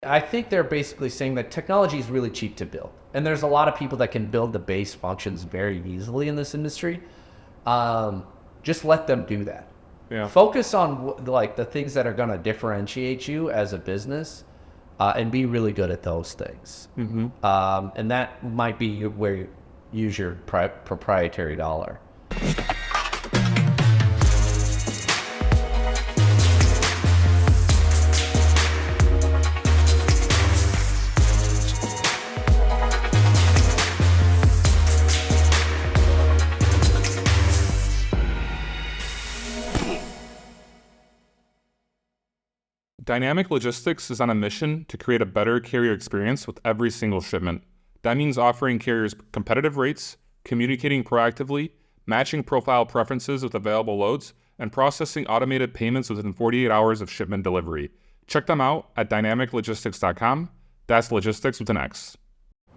I think they're basically saying that technology is really cheap to build. And there's a lot of people that can build the base functions very easily in this industry. Just let them do that. Yeah. Focus on like the things that are going to differentiate you as a business, and be really good at those things. And that might be where you use your proprietary dollar. Dynamic Logistics is on a mission to create a better carrier experience with every single shipment. That means offering carriers competitive rates, communicating proactively, matching profile preferences with available loads, and processing automated payments within 48 hours of shipment delivery. Check them out at dynamiclogistics.com. That's logistics with an X.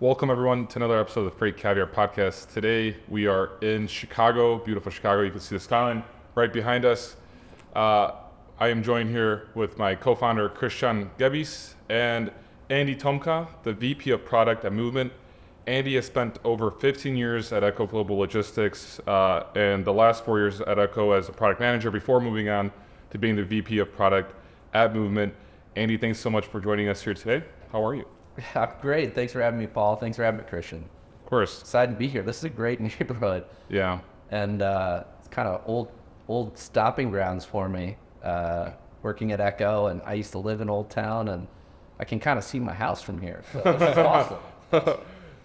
Welcome everyone to another episode of the Freight Caviar Podcast. Today we are in Chicago, beautiful Chicago. You can see the skyline right behind us. I am joined here with my co-founder, Christian Gebis, and Andy Tomka, the VP of Product at Movement. Andy has spent over 15 years at Echo Global Logistics and the last 4 years at Echo as a product manager before moving on to being the VP of Product at Movement. Andy, thanks so much for joining us here today. How are you? I'm great. Thanks for having me, Paul. Thanks for having me, Christian. Of course. Excited to be here. This is a great neighborhood. Yeah. And it's kind of old stopping grounds for me. Working at Echo, and I used to live in Old Town, and I can kind of see my house from here. So this is awesome.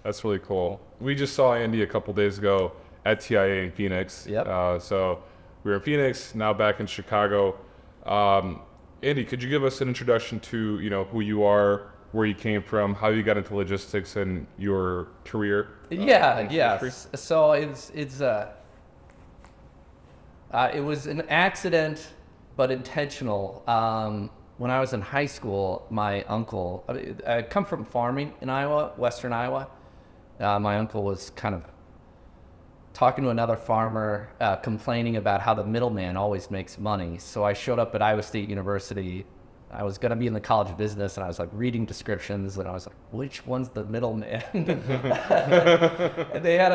That's really cool. We just saw Andy a couple days ago at TIA in Phoenix. Yep. So we were in Phoenix, now back in Chicago. Andy, could you give us an introduction to who you are, where you came from, how you got into logistics, and your career? Yeah. So it was an accident, but intentional. When I was in high school, my uncle, I come from farming in Iowa, western Iowa. My uncle was kind of talking to another farmer, complaining about how the middleman always makes money. So I showed up at Iowa State University. I was going to be in the college of business, and I was like reading descriptions, and I was like, which one's the middleman? And they had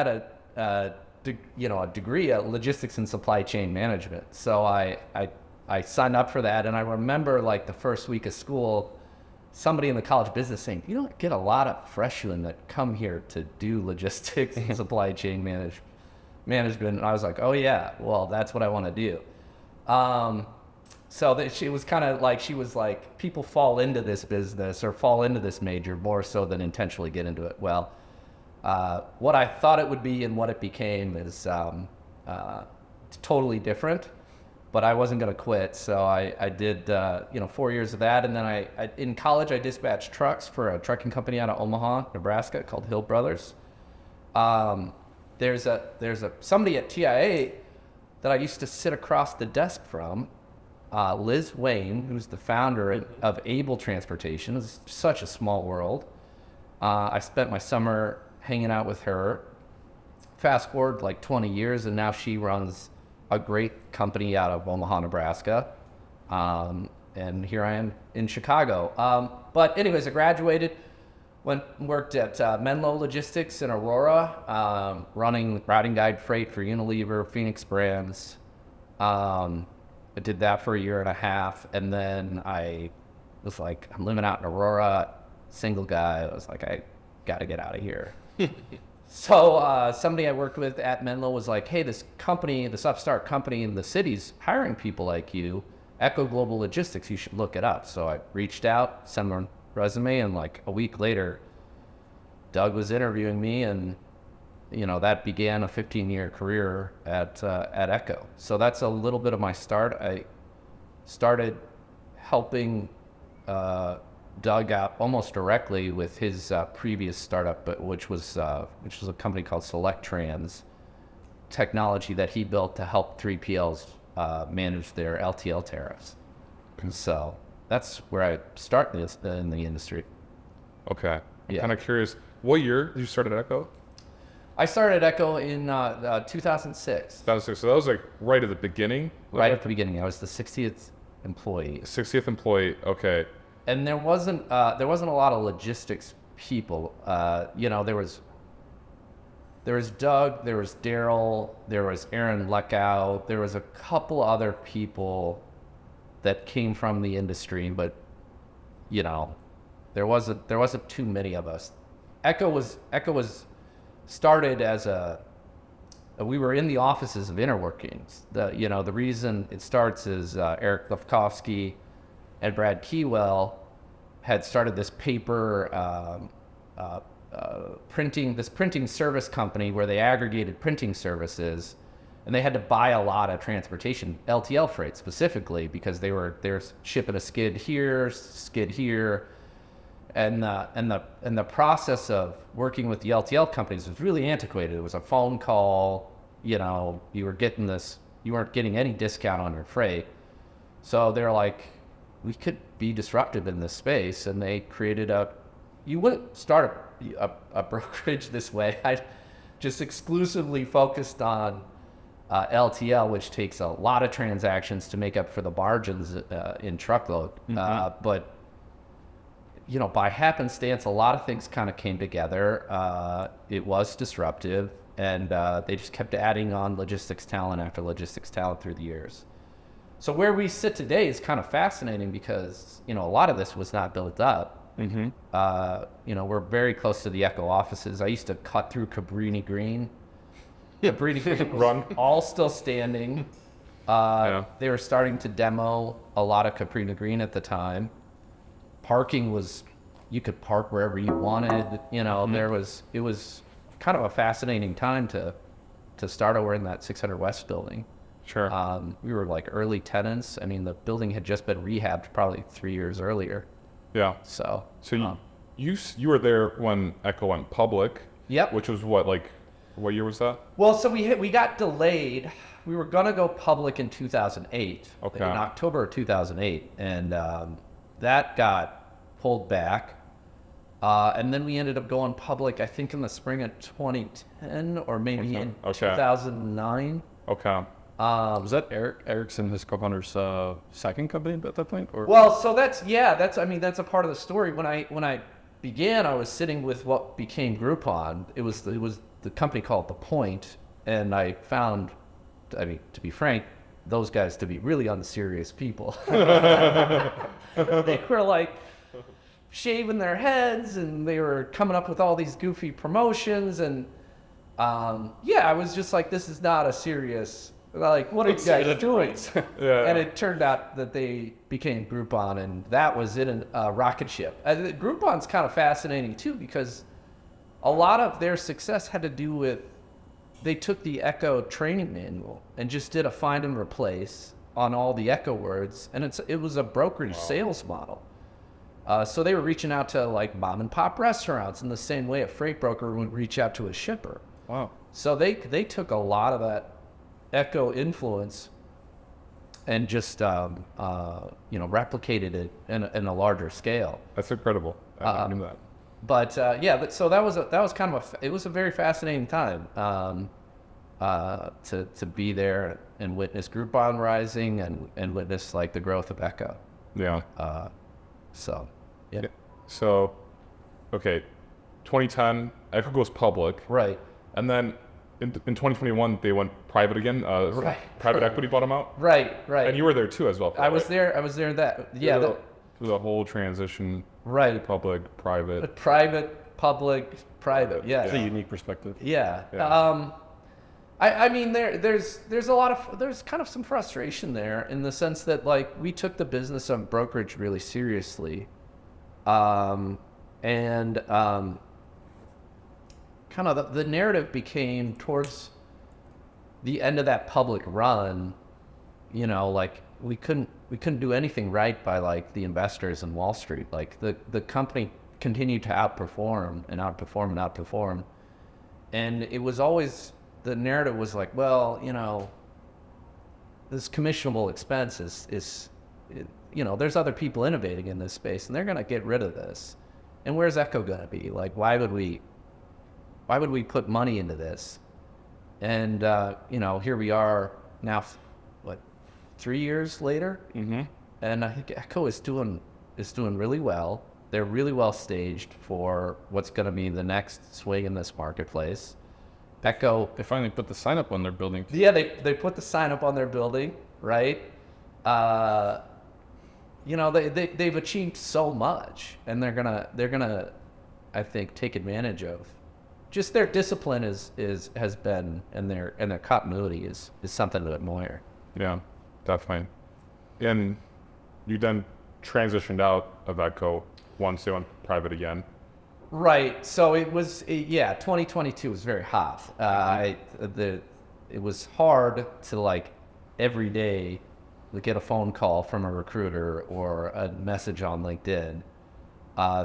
a degree at logistics and supply chain management. So I signed up for that, and I remember like the first week of school, somebody in the college business saying, "You don't get a lot of freshmen that come here to do logistics and supply chain management." And I was like, "Oh yeah, well that's what I want to do." So she was kind of like, she was like, people fall into this business or fall into this major more so than intentionally get into it. Well, what I thought it would be and what it became is totally different, but I wasn't going to quit. So I did 4 years of that, and then I in college I dispatched trucks for a trucking company out of Omaha, Nebraska called Hill Brothers. There's somebody at TIA that I used to sit across the desk from, Liz Wayne, who's the founder of Able Transportation. It's such a small world. I spent my summer hanging out with her. Fast forward like 20 years, and now she runs a great company out of Omaha, Nebraska. And here I am in Chicago. But anyways, I graduated, worked at Menlo Logistics in Aurora, running routing guide freight for Unilever, Phoenix Brands. I did that for a year and a half, and then I was like, I'm living out in Aurora, single guy. I was like, I got to get out of here. So somebody I worked with at Menlo was like, hey, this upstart company in the city's hiring people like you, Echo Global Logistics, you should look it up. So I reached out, sent my resume, and like a week later, Doug was interviewing me, and that began a 15-year career at Echo. So that's a little bit of my start. I started helping Doug out almost directly with his previous startup, which was a company called Select Trans technology that he built to help 3PLs manage their LTL tariffs. And so that's where I started in the industry. Okay. I'm Yeah. kind of curious, what year did you start at Echo? I started at Echo in 2006. 2006. So that was like right at the beginning? Right at the beginning. I was the 60th employee. 60th employee. Okay. And there wasn't a lot of logistics people. There was Doug, there was Daryl, there was Aaron Leckow, there was a couple other people that came from the industry, but there wasn't too many of us. Echo was started as we were in the offices of Interworkings. The reason it starts is Eric Lefkowski and Brad Keywell had started this paper printing service company where they aggregated printing services, and they had to buy a lot of transportation, LTL freight specifically, because they were shipping a skid here, and the process of working with the LTL companies was really antiquated. It was a phone call, you weren't getting any discount on your freight. So they're like, we could be disruptive in this space, and they created you wouldn't start a brokerage this way. I just exclusively focused on LTL, which takes a lot of transactions to make up for the margins in truckload. But by happenstance, a lot of things kind of came together. It was disruptive, and they just kept adding on logistics talent after logistics talent through the years. So where we sit today is kind of fascinating because, a lot of this was not built up. We're very close to the Echo offices. I used to cut through Cabrini Green. Cabrini Green was all still standing. They were starting to demo a lot of Cabrini Green at the time. Parking you could park wherever you wanted. It was kind of a fascinating time to start over in that 600 West building. Sure. We were like early tenants. I mean, the building had just been rehabbed probably 3 years earlier. Yeah. So you were there when Echo went public. Yep. Which was what year was that? Well, so we got delayed. We were gonna go public in 2008. Okay. In October of 2008, and that got pulled back. And then we ended up going public, I think, in the spring of 2010 or maybe in 2009. Okay. Was that Erickson, his co-founder's second company at that point? Or? Well, so that's a part of the story. When I began, I was sitting with what became Groupon. It was the company called The Point, and I found, to be frank, those guys to be really unserious people. They were like shaving their heads, and they were coming up with all these goofy promotions, and I was just like, this is not a serious. Like, what are you guys doing? And it turned out that they became Groupon, and that was in a rocket ship. Groupon's kind of fascinating too, because a lot of their success had to do with they took the Echo training manual and just did a find and replace on all the Echo words, and it was a brokerage sales model. So they were reaching out to like mom and pop restaurants in the same way a freight broker would reach out to a shipper. Wow. So they took a lot of that Echo influence and just replicated it in a larger scale. That's incredible. I knew that. But so that was kind of it was a very fascinating time to be there and witness Groupon rising and witness like the growth of Echo. Yeah. So 2010, Echo goes public. Right. And then in 2021, they went private again. Right. Private equity bought them out. Right. And you were there too as well. I was there. That. Yeah. Through the whole transition. Right. Public, private. Private, public, private. Yeah. It's a unique perspective. Yeah. I mean, there's kind of some frustration there in the sense that like we took the business of brokerage really seriously, and kind of the narrative became towards the end of that public run, like we couldn't do anything right by like the investors in Wall Street. Like the company continued to outperform, and it was always. The narrative was like, well, this commissionable expense is there's other people innovating in this space, and they're going to get rid of this. And where's Echo going to be? Like, why would we put money into this? And here we are now, 3 years later? Mm-hmm. And I think Echo is doing really well. They're really well staged for what's going to be the next swing in this marketplace. Echo, They finally put the sign up on their building. yeah, they put the sign up on their building, right? You know, they've achieved so much, and they're gonna, I think, take advantage of just their discipline has been, and their continuity is something to admire. Yeah, definitely. And you then transitioned out of Echo once they went private again. Right. So it was, 2022 was very hot. It was hard to like every day get a phone call from a recruiter or a message on LinkedIn. I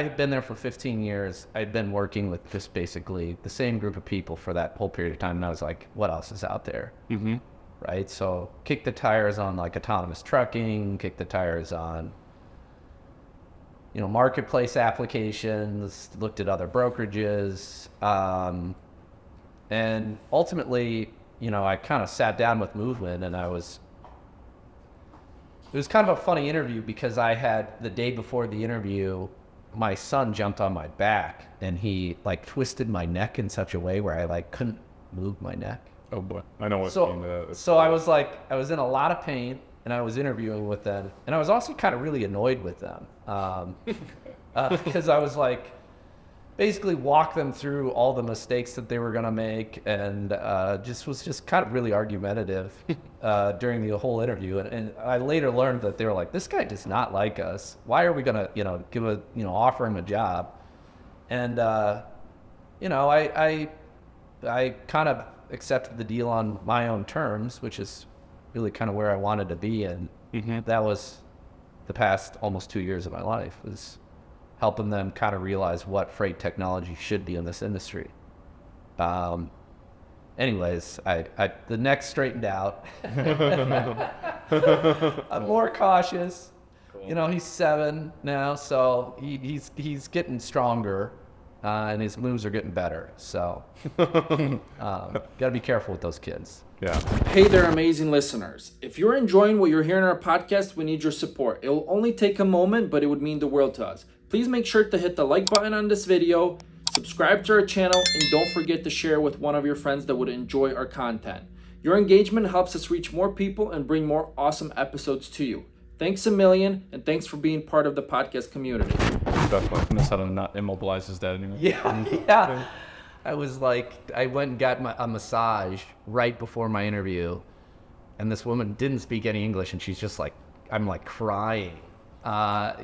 had been there for 15 years. I'd been working with just basically the same group of people for that whole period of time. And I was like, what else is out there? Mm-hmm. Right. So kick the tires on like autonomous trucking, kick the tires on, marketplace applications, looked at other brokerages. And ultimately, I kind of sat down with Movement, and it was kind of a funny interview because I had, the day before the interview, my son jumped on my back and he like twisted my neck in such a way where I like couldn't move my neck. Oh boy, I know what you mean. So I was in a lot of pain, and I was interviewing with them, and I was also kind of really annoyed with them because I was like, basically walk them through all the mistakes that they were going to make, and was kind of really argumentative during the whole interview. And I later learned that they were like, this guy does not like us. Why are we going to, offer him a job? And, I kind of accepted the deal on my own terms, which is really kind of where I wanted to be. And that was the past almost 2 years of my life, was helping them kind of realize what freight technology should be in this industry. Anyways, the neck straightened out. I'm more cautious. Cool. He's 7 now, so he's getting stronger, and his moves are getting better. So, got to be careful with those kids. Yeah. Hey there, amazing listeners. If you're enjoying what you're hearing on our podcast, we need your support. It will only take a moment, but it would mean the world to us. Please make sure to hit the like button on this video, subscribe to our channel, and don't forget to share with one of your friends that would enjoy our content. Your engagement helps us reach more people and bring more awesome episodes to you. Thanks a million, and thanks for being part of the podcast community. Definitely. Miss how to not immobilize his dad anymore. Yeah. I was like, I went and got a massage right before my interview, and this woman didn't speak any English, and she's just like, I'm like crying. I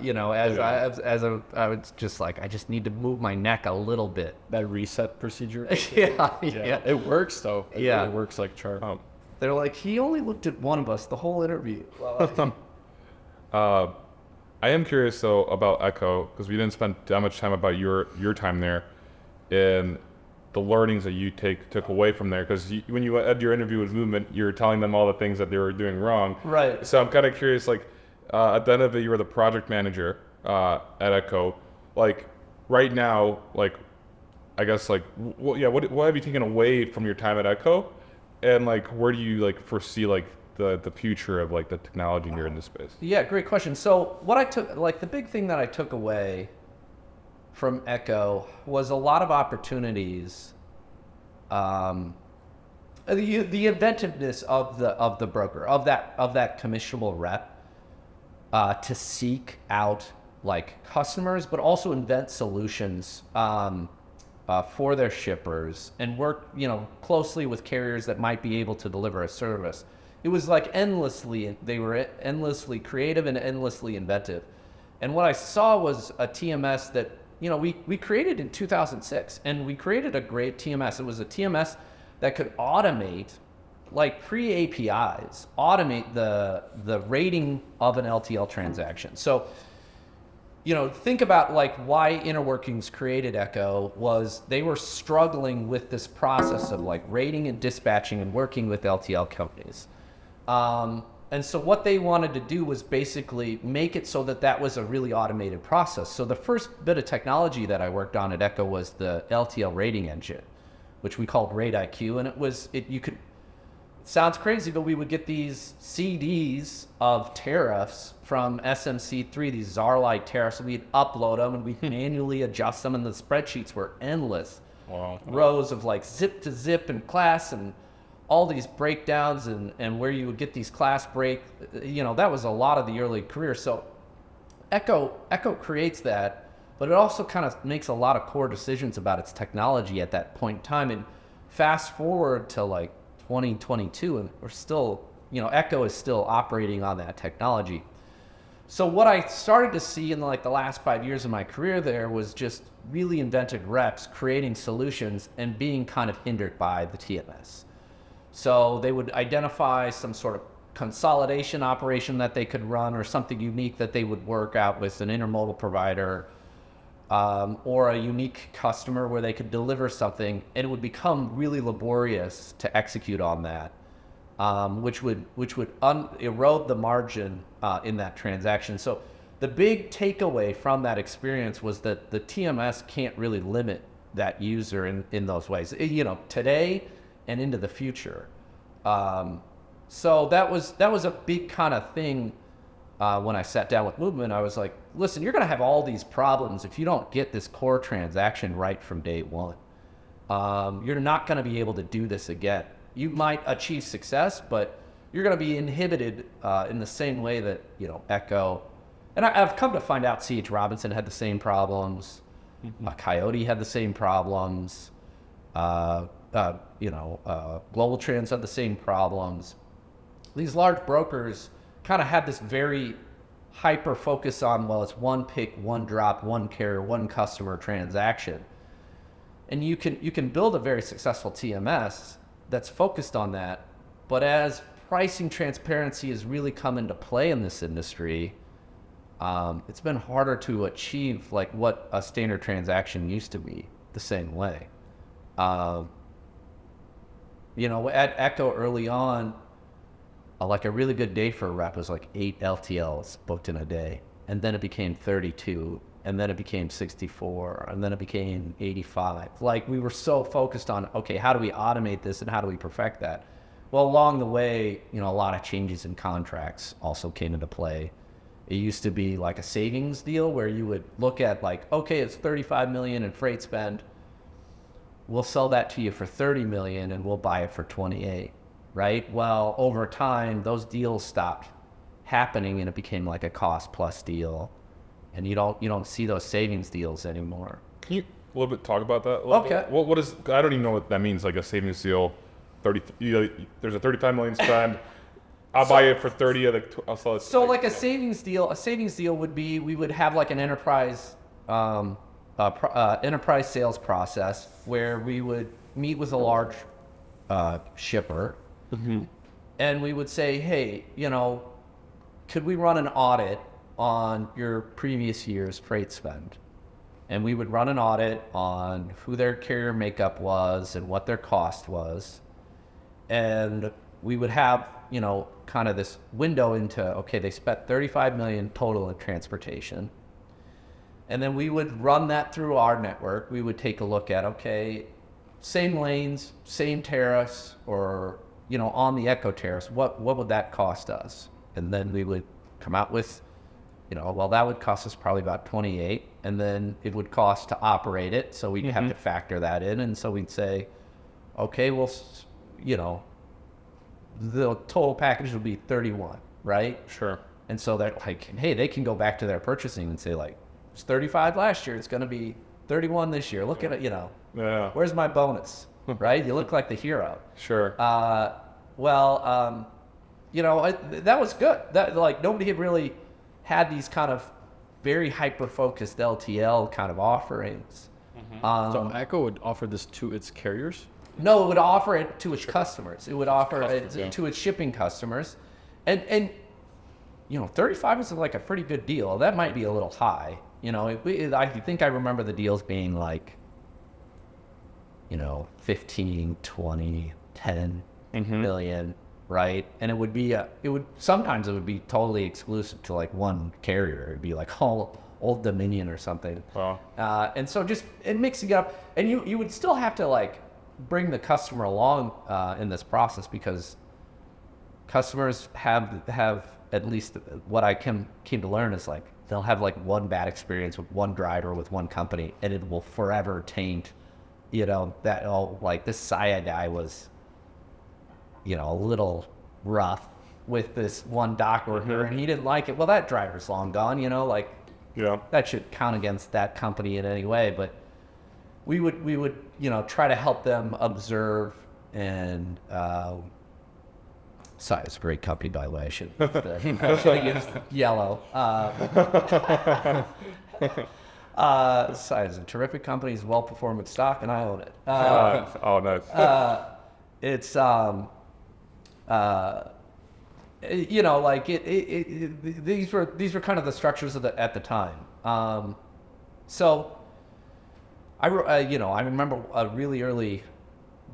was just like, I just need to move my neck a little bit. That reset procedure. Yeah. It works though. It works like charm. They're like, he only looked at one of us the whole interview. I am curious though about Echo, because we didn't spend that much time about your time there, and the learnings that you took away from there. Because when you had your interview with Movement, you were telling them all the things that they were doing wrong. Right. So I'm kind of curious, like at the end of it, you were the project manager at Echo. Like right now, like I guess like what have you taken away from your time at Echo, and like where do you like foresee like the future of like the technology here in this space? Yeah, great question. So what I took, like the big thing that I took away from Echo was a lot of opportunities, the inventiveness of the broker, of that commissionable rep, to seek out like customers, but also invent solutions for their shippers and work closely with carriers that might be able to deliver a service. It was like they were endlessly creative and endlessly inventive. And what I saw was a TMS that we created in 2006, and we created a great TMS. It was a TMS that could automate, like pre-APIs, automate the rating of an LTL transaction. So, think about like why Inner Workings created Echo was they were struggling with this process of like rating and dispatching and working with LTL companies. And so what they wanted to do was basically make it so that was a really automated process. So the first bit of technology that I worked on at Echo was the LTL rating engine, which we called Rate IQ. And it's sounds crazy, but we would get these CDs of tariffs from SMC3, these czar-like tariffs, and we'd upload them and we'd manually adjust them, and the spreadsheets were endless. Wow. Rows of like zip to zip and class and all these breakdowns and where you would get these class break, that was a lot of the early career. So Echo creates that, but it also kind of makes a lot of core decisions about its technology at that point in time. And fast forward to like 2022, and we're still, Echo is still operating on that technology. So what I started to see in like the last 5 years of my career there was just really inventive reps creating solutions and being kind of hindered by the TMS. So they would identify some sort of consolidation operation that they could run, or something unique that they would work out with an intermodal provider, or a unique customer where they could deliver something, and it would become really laborious to execute on that, which would erode the margin in that transaction. So the big takeaway from that experience was that the TMS can't really limit that user in those ways, today and into the future. So that was a big kind of thing. When I sat down with Movement, I was like, listen, you're going to have all these problems if you don't get this core transaction right from day one. You're not going to be able to do this again. You might achieve success, but you're going to be inhibited in the same way that, Echo. And I've come to find out C.H. Robinson had the same problems. Coyote had the same problems. Global Trans had the same problems. These large brokers kind of had this very hyper focus on, well, it's one pick, one drop, one carrier, one customer transaction. And you can build a very successful TMS that's focused on that. But as pricing transparency has really come into play in this industry, it's been harder to achieve like what a standard transaction used to be the same way. At Echo early on, like a really good day for a rep was like 8 LTLs booked in a day. And then it became 32, and then it became 64, and then it became 85. Like we were so focused on, okay, how do we automate this and how do we perfect that? Well, along the way, a lot of changes in contracts also came into play. It used to be like a savings deal where you would look at like, okay, it's 35 million in freight spend. We'll sell that to you for 30 million and we'll buy it for 28. Right? Well, over time, those deals stopped happening and it became like a cost plus deal, and you don't see those savings deals anymore. Can you a little bit talk about that? A little bit? What is? I don't even know what that means. Like a savings deal, there's a 35 million spend. I'll buy it for 30. I'll sell it. So like a savings deal would be, we would have like an enterprise sales process where we would meet with a large shipper. Mm-hmm. And we would say, hey, could we run an audit on your previous year's freight spend? And we would run an audit on who their carrier makeup was and what their cost was. And we would have, kind of this window into, okay, they spent 35 million total in transportation. And then we would run that through our network. We would take a look at, okay, same lanes, same tariffs, or on the Echo tariffs, what would that cost us? And then we would come out with, well, that would cost us probably about 28, and then it would cost to operate it, so we'd have to factor that in, and so we'd say, okay, well, the total package will be 31, right? Sure. And so they're like, hey, they can go back to their purchasing and say like, it was 35 last year, it's going to be 31 this year. Look at it, Yeah. Where's my bonus? Right? You look like the hero. Sure. That was good. That like nobody had really had these kind of very hyper-focused LTL kind of offerings. So Echo would offer this to its carriers? No, it would offer it to its customers. It would offer it to its shipping customers. And 35 is like a pretty good deal. That might be a little high. I think I remember the deals being like, 15, 20, 10 million, right? And it would be sometimes it would be totally exclusive to like one carrier. It'd be like Old Dominion or something. Wow. And so mixing it up, and you would still have to like bring the customer along in this process, because customers have at least what I came to learn is like they'll have like one bad experience with one driver with one company, and it will forever taint, that like this Saya guy was, a little rough with this one dock worker, and he didn't like it. Well, that driver's long gone, like that should count against that company in any way. But we would try to help them observe and. Sai is a great company, by the way. I should have used yellow. Sai is a terrific company. It's well-performing stock, and I own it. Nice. It's, like these were kind of the structures at the time. So I remember a really early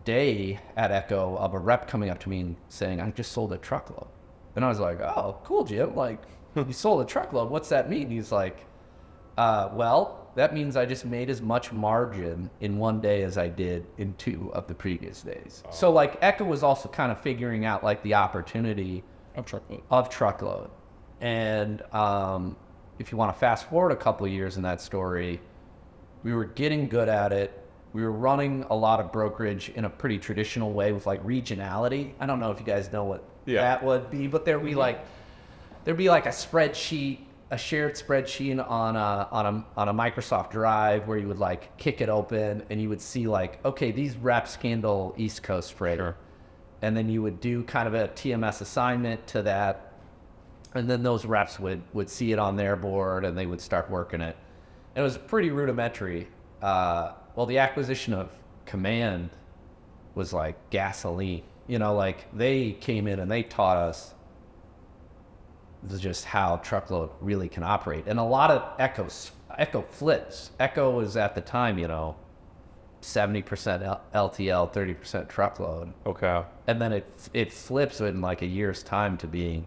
day at Echo of a rep coming up to me and saying, I just sold a truckload. And I was like, oh, cool, Jim. Like, you sold a truckload. What's that mean? He's like, well, that means I just made as much margin in one day as I did in 2 of the previous days. Oh. So like Echo was also kind of figuring out like the opportunity of truckload. And if you want to fast forward a couple of years in that story, we were getting good at it. We were running a lot of brokerage in a pretty traditional way with like regionality. I don't know if you guys know what that would be, but there'd be like a spreadsheet, a shared spreadsheet on a Microsoft Drive where you would like kick it open and you would see like, okay, these reps handle East Coast freight. Sure. And then you would do kind of a TMS assignment to that. And then those reps would see it on their board and they would start working it. And it was pretty rudimentary. Well, the acquisition of Command was like gasoline. Like they came in and they taught us just how truckload really can operate. And a lot of Echo flips. Echo was at the time, 70% LTL, 30% truckload. Okay. And then it flips in like a year's time to being,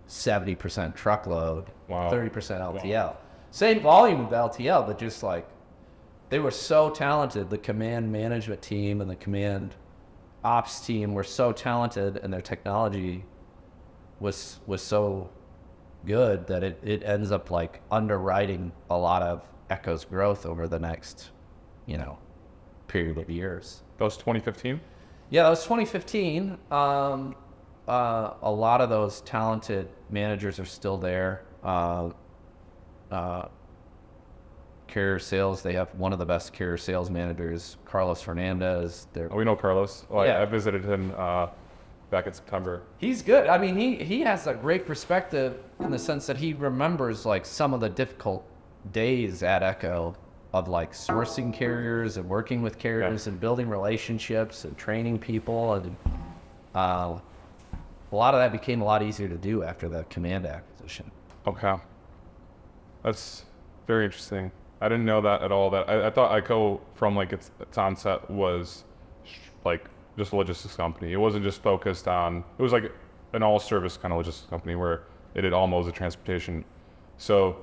70% truckload, wow. 30% LTL. Wow. Same volume of LTL, but just like, they were so talented. The Command management team and the Command ops team were so talented, and their technology was so good that it ends up like underwriting a lot of Echo's growth over the next, period of years. That was 2015? Yeah, that was 2015. A lot of those talented managers are still there. Carrier sales, they have one of the best carrier sales managers, Carlos Fernandez. We know Carlos. Well, yeah. I visited him back in September. He's good. I mean, he has a great perspective in the sense that he remembers like some of the difficult days at Echo of like sourcing carriers and working with carriers and building relationships and training people. And a lot of that became a lot easier to do after the Command acquisition. Okay. That's very interesting. I didn't know that at all. That I thought Echo from like its onset was like just a logistics company. It wasn't just focused on. It was like an all-service kind of logistics company where they did all modes of transportation. So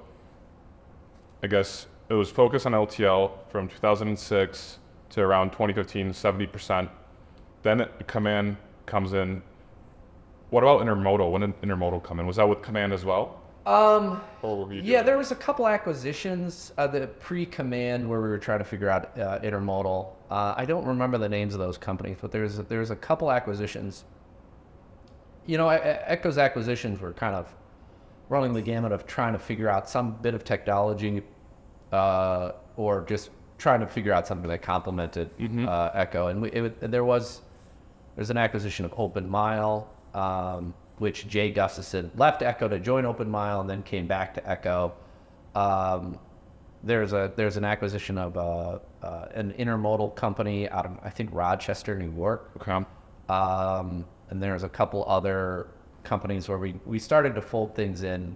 I guess it was focused on LTL from 2006 to around 2015, 70%. Then Command comes in. What about intermodal? When did intermodal come in? Was that with Command as well? There was a couple acquisitions the pre-Command where we were trying to figure out intermodal. I don't remember the names of those companies, but there's a couple acquisitions. Echo's acquisitions were kind of running the gamut of trying to figure out some bit of technology, or just trying to figure out something that complemented Echo. And there's an acquisition of Open Mile. Which Jay Gustafson left Echo to join Open Mile and then came back to Echo. There's an acquisition of an intermodal company out of, I think, Rochester, New York. Okay. And there's a couple other companies where we started to fold things in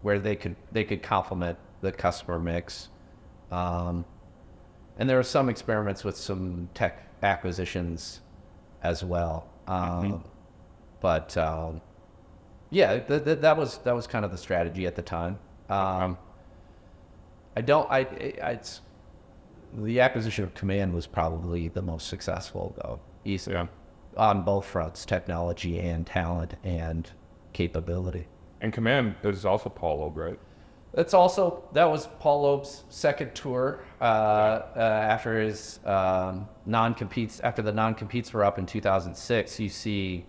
where they could complement the customer mix. And there were some experiments with some tech acquisitions as well. But that was kind of the strategy at the time. The acquisition of Command was probably the most successful though. Easily. on both fronts, technology and talent and capability. And Command is also Paul Loeb, right? That was Paul Loeb's second tour after his non-competes. After the non-competes were up in 2006, you see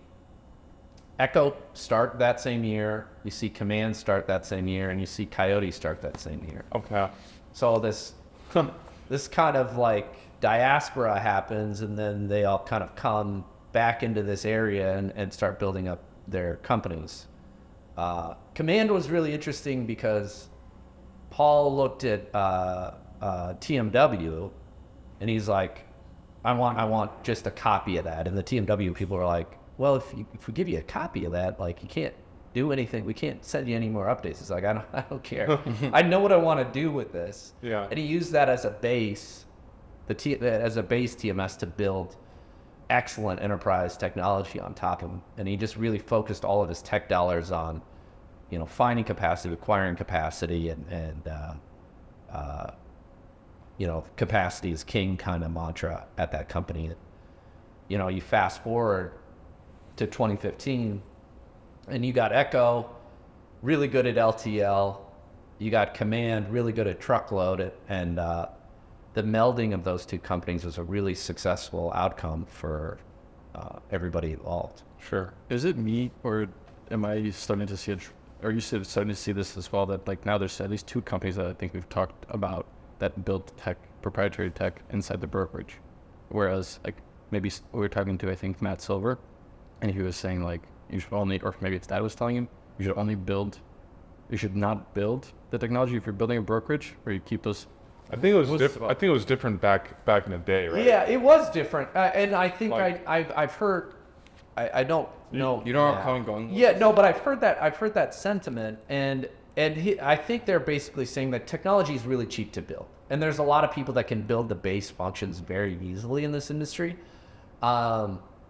Echo start that same year, you see Command start that same year, and you see Coyote start that same year. Okay. So this kind of like diaspora happens, and then they all kind of come back into this area and start building up their companies. Command was really interesting because Paul looked at TMW, and he's like, I want just a copy of that. And the TMW people are like, well, if we give you a copy of that, like, you can't do anything. We can't send you any more updates. It's like, I don't care. I know what I want to do with this. Yeah. And he used that as a base, as a base TMS to build excellent enterprise technology on top of him. And he just really focused all of his tech dollars on, finding capacity, acquiring capacity, and capacity is king kind of mantra at that company. You fast forward to 2015, and you got Echo, really good at LTL. You got Command, really good at truckload. And the melding of those two companies was a really successful outcome for everybody involved. Sure. Is it me, or am I starting to see are you starting to see this as well, that like now there's at least two companies that I think we've talked about that build proprietary tech inside the brokerage? Whereas like maybe we were talking to, I think, Matt Silver, and he was saying like, you should only, or maybe his dad was telling him, you should not build the technology if you're building a brokerage, or you keep those. I think it was different. I think it was different back in the day, right? Yeah, it was different, and I think I've heard. I don't know. You know how I'm going? Yeah, no, but I've heard that sentiment, and I think they're basically saying that technology is really cheap to build, and there's a lot of people that can build the base functions very easily in this industry.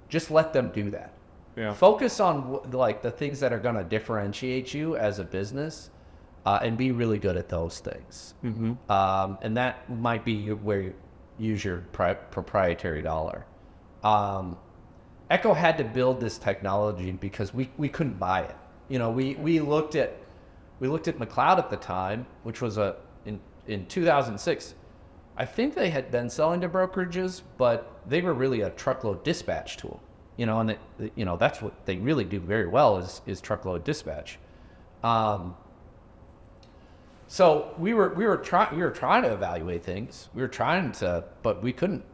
Just let them do that. Yeah. Focus on like the things that are going to differentiate you as a business, and be really good at those things. Mm-hmm. And that might be where you use your proprietary dollar. Echo had to build this technology because we couldn't buy it. We looked at McLeod at the time, which was in 2006. I think they had been selling to brokerages, but they were really a truckload dispatch tool. And that's what they really do very well is truckload dispatch. So we were trying to evaluate things. But we couldn't.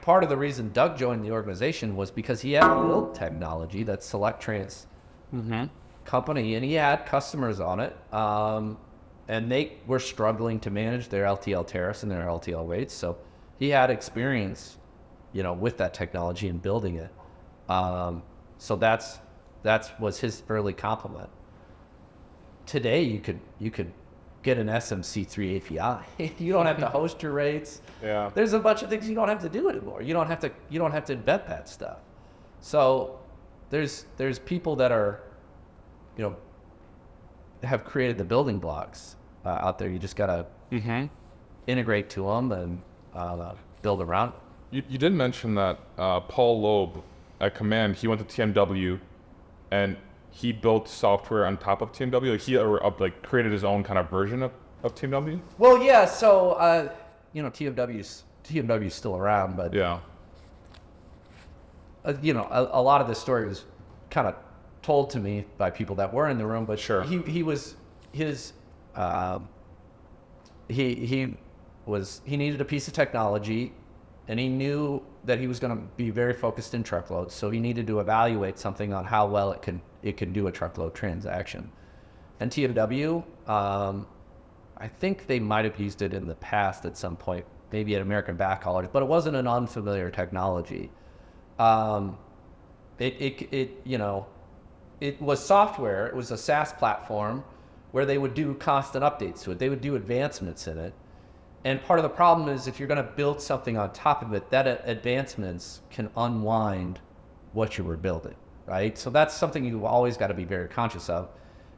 Part of the reason Doug joined the organization was because he had built technology, that Selectrans company, and he had customers on it. And they were struggling to manage their LTL tariffs and their LTL rates. So he had experience, with that technology and building it. So that was his early compliment. Today, you could get an SMC3 API. You don't have to host your rates. Yeah. There's a bunch of things you don't have to do anymore. You don't have to invent that stuff. So there's people that are, have created the building blocks out there. You just gotta integrate to them and build around. You did mention that Paul Loeb at Command, he went to TMW, and he built software on top of TMW. Like he created his own kind of version of TMW. Well, yeah. So TMW's still around, but yeah, a lot of this story was kind of told to me by people that were in the room. But sure, he needed a piece of technology, and he knew that he was going to be very focused in truckloads. So he needed to evaluate something on how well it can do a truckload transaction. And TMW, I think they might have used it in the past at some point, maybe at American Backhaulers, but it wasn't an unfamiliar technology. It was software. It was a SaaS platform where they would do constant updates to it. They would do advancements in it. And part of the problem is if you're going to build something on top of it, that advancements can unwind what you were building, right? So that's something you've always got to be very conscious of.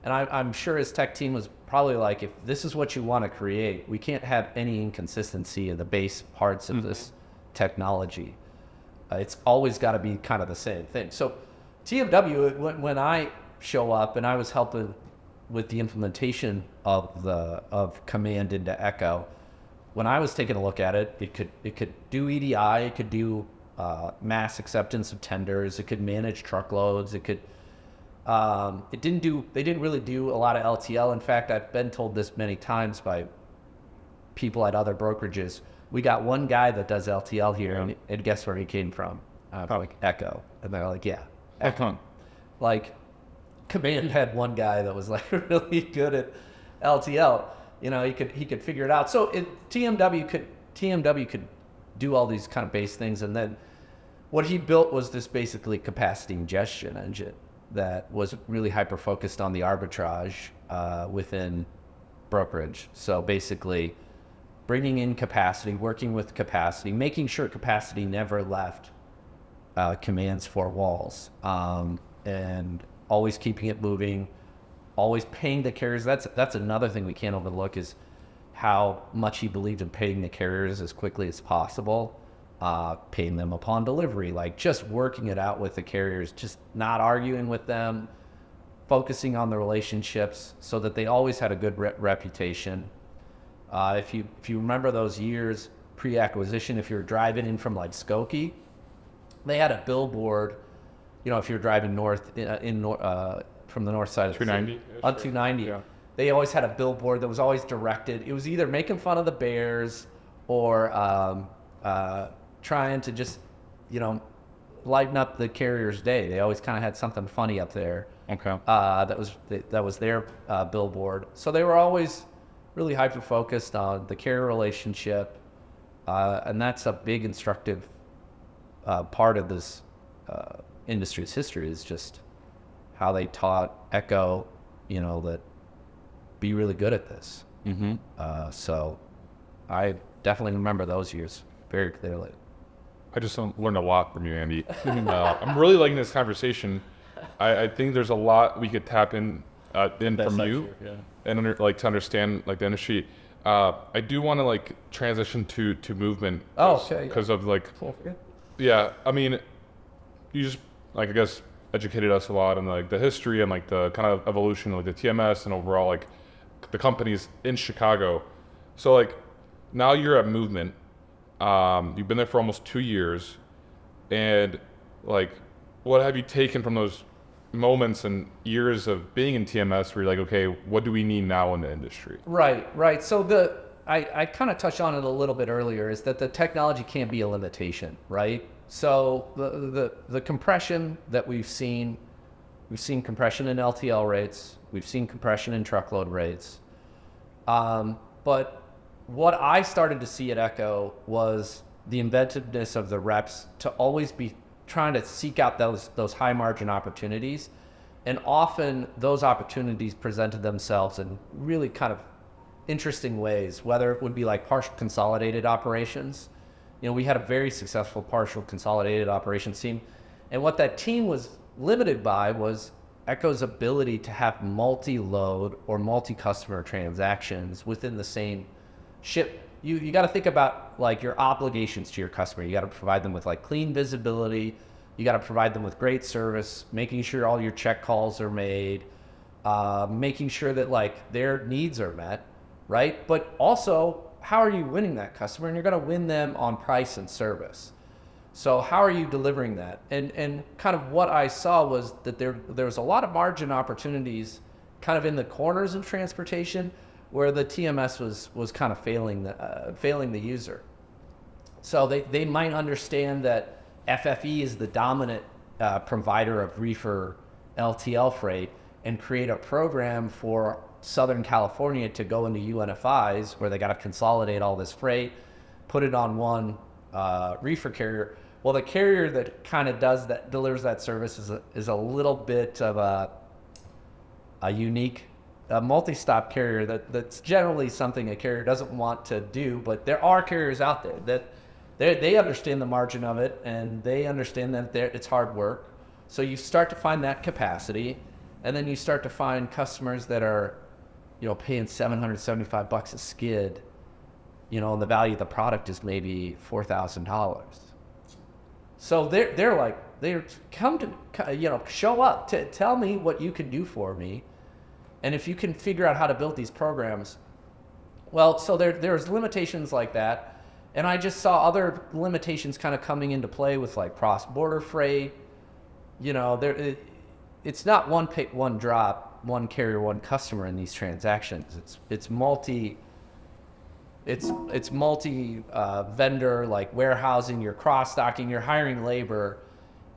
And I'm sure his tech team was probably like, if this is what you want to create, we can't have any inconsistency in the base parts of this technology. It's always got to be kind of the same thing. So TMW, when I show up and I was helping with the implementation of Command into Echo, when I was taking a look at it, it could do EDI, it could do mass acceptance of tenders, it could manage truckloads, it could. They didn't really do a lot of LTL. In fact, I've been told this many times by people at other brokerages. We got one guy that does LTL here, and guess where he came from? Like Echo. And they're like, yeah, Echo. Like, Command had one guy that was like really good at LTL. You know, he could figure it out. So TMW could do all these kind of base things, and then what he built was this basically capacity ingestion engine that was really hyper focused on the arbitrage within brokerage. So basically, bringing in capacity, working with capacity, making sure capacity never left Command's four walls, and always keeping it moving, always paying the carriers. That's another thing we can't overlook, is how much he believed in paying the carriers as quickly as possible, paying them upon delivery, like just working it out with the carriers, just not arguing with them, focusing on the relationships so that they always had a good reputation. If you remember those years pre-acquisition, if you're driving in from like Skokie, they had a billboard. You know, if you're driving north from the north side of the city, on 290, yeah. They always had a billboard that was always directed. It was either making fun of the Bears or trying to just, you know, lighten up the carrier's day. They always kind of had something funny up there. Okay. That was their billboard. So they were always really hyper focused on the carrier relationship, and that's a big instructive part of this industry's history, is just how they taught Echo, you know, that be really good at this. Mm-hmm. So I definitely remember those years very clearly. I just learned a lot from you, Andy. I'm really liking this conversation. I think there's a lot we could tap in from you, yeah. And to understand like the industry. I do want to like transition to movement. Because of like, yeah. I mean, you just like, I guess, educated us a lot on like the history and like the kind of evolution of like the TMS and overall like the companies in Chicago. So like now you're at Movement. You've been there for almost 2 years, and like, what have you taken from those moments and years of being in TMS where you're like, okay, what do we need now in the industry? Right. So I kind of touched on it a little bit earlier, is that the technology can't be a limitation, right? So the compression that we've seen compression in LTL rates, we've seen compression in truckload rates, but what I started to see at Echo was the inventiveness of the reps to always be trying to seek out those high margin opportunities. And often those opportunities presented themselves in really kind of interesting ways, whether it would be like partial consolidated operations. You know, we had a very successful partial consolidated operations team. And what that team was limited by was Echo's ability to have multi-load or multi-customer transactions within the same ship. You got to think about like your obligations to your customer. You got to provide them with like clean visibility. You got to provide them with great service, making sure all your check calls are made, making sure that like their needs are met, right? But also, how are you winning that customer? And you're going to win them on price and service. So how are you delivering that? And kind of what I saw was that there was a lot of margin opportunities kind of in the corners of transportation, where the TMS was kind of failing the user. So they might understand that FFE is the dominant provider of reefer LTL freight, and create a program for Southern California to go into UNFIs where they got to consolidate all this freight, put it on one reefer carrier. Well, the carrier that kind of delivers that service is a little bit of a unique multi-stop carrier that's generally something a carrier doesn't want to do, but there are carriers out there that they understand the margin of it, and they understand that it's hard work. So you start to find that capacity, and then you start to find customers that are, you know, paying $775 a skid, you know, and the value of the product is maybe $4,000. So they're like, they're come to, show up to tell me what you can do for me. And if you can figure out how to build these programs, well, so there's limitations like that. And I just saw other limitations kind of coming into play with like cross-border freight. It's not one pick, one drop, one carrier, one customer in these transactions. It's multi vendor, like warehousing, you're cross-stocking, you're hiring labor.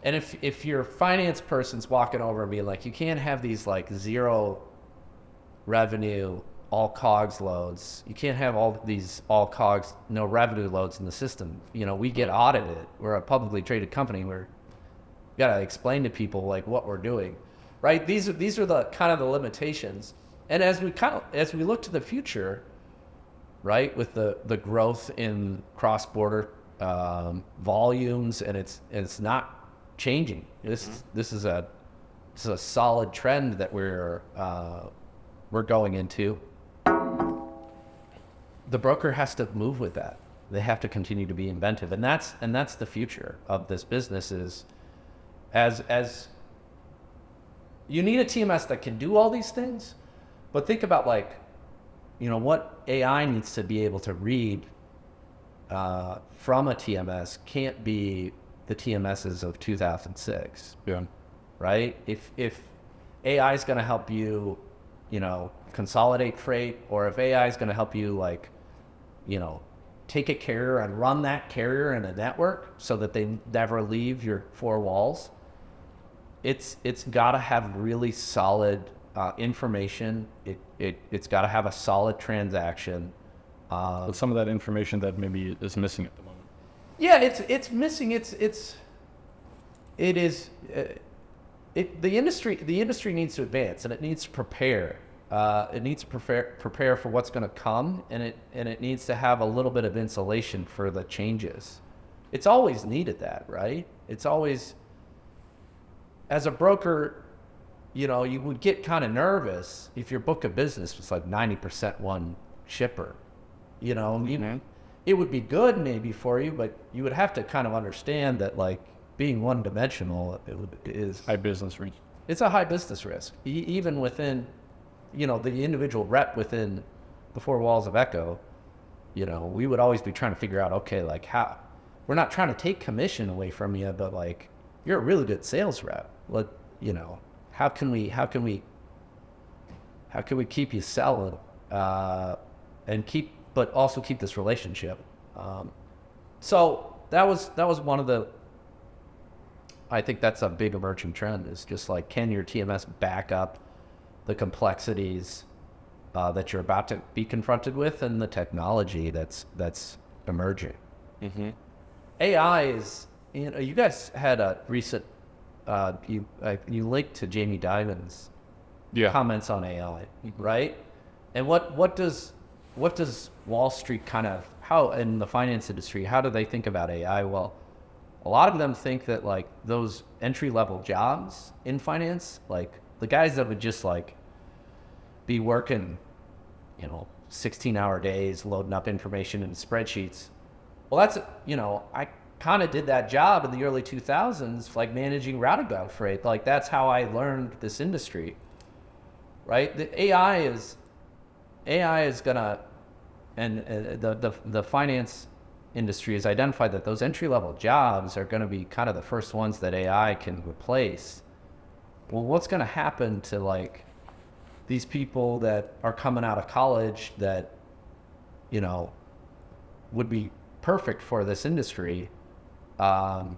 And if your finance person's walking over and being like, you can't have these like zero revenue, all COGS loads. You can't have all these all COGS, no revenue loads in the system. We get audited. We're a publicly traded company. We got to explain to people like what we're doing, right? These are the kind of the limitations. And as we look to the future, right, with the growth in cross-border volumes, and it's not changing. This is a solid trend that we're going into. The broker has to move with that. They have to continue to be inventive, and that's the future of this business. Is as you need a TMS that can do all these things, but think about like, what AI needs to be able to read from a TMS can't be the TMSs of 2006. Yeah. Right? If AI is going to help you, consolidate freight, or if AI is going to help you like, take a carrier and run that carrier in a network so that they never leave your four walls, it's got to have really solid information. It's got to have a solid transaction. But some of that information that maybe is missing at the moment. Yeah, it's missing. The industry needs to advance, and it needs to prepare. It needs to prepare for what's going to come, and it needs to have a little bit of insulation for the changes. It's always needed that, right? It's always, as a broker, you would get kind of nervous if your book of business was like 90% one shipper. It would be good maybe for you, but you would have to kind of understand that like being one-dimensional is High business risk. It's a high business risk, even within, the individual rep within the four walls of Echo. We would always be trying to figure out, okay, like how, we're not trying to take commission away from you, but like you're a really good sales rep. How can we keep you selling, but also keep this relationship. So that was one of the, I think that's a big emerging trend, is just like, can your TMS back up the complexities that you're about to be confronted with, and the technology that's emerging. Mm-hmm. AI is, you guys had a recent, you linked to Jamie Dimon's comments on AI, right? And what does Wall Street kind of, how in the finance industry, how do they think about AI? Well, a lot of them think that like those entry-level jobs in finance, like the guys that would just like be working, 16-hour days, loading up information in spreadsheets. Well, that's, I kind of did that job in the early 2000s, like managing routing bound freight. Like that's how I learned this industry, right? The AI is gonna, and the finance industry has identified that those entry-level jobs are going to be kind of the first ones that AI can replace. Well, what's going to happen to like these people that are coming out of college that, would be perfect for this industry? How